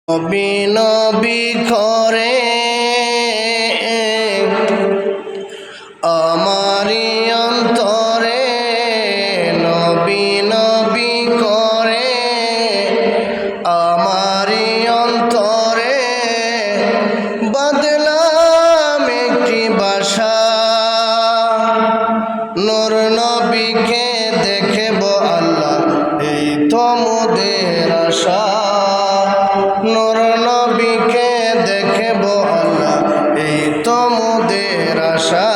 নবী নবী করে আমারি অন্তরে, নবী নবী করে আমারি অন্তরে, বাদলাম একটি বাসা। নূর নবীকে দেখব আল্লাহ, এই তো মোদের আশা। নূর নবীকে দেখব আল্লাহ, এই তো মোদের আশা।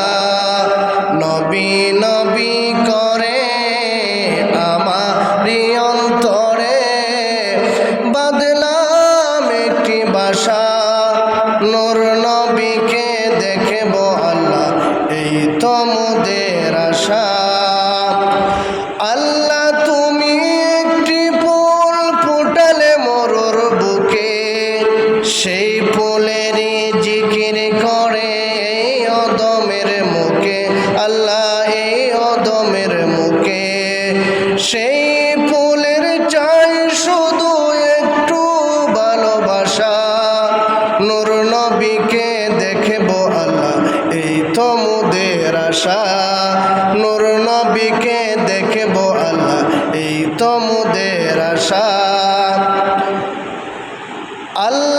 নবী নবী করে আমারি অন্তরে, বাদলাম একটি বাসা। নূর নবীকে দেখব আল্লাহ, এই তো মোদের আশা। আল্লাহ তুমি একটি ফুল ফুটালে মরুর বুকে, সেই ফুলেরই জিকির করে এই অদমের মুখে। আল্লাহ এই অদমের মুখে, সেই ফুলের চাই শুধু একটু ভালোবাসা। নূর নবীকে দেখব আল্লাহ, এই তো মোদের আশা। নূর নবীকে দেখব আল্লাহ, এই তো মোদের আশা। আল্লাহ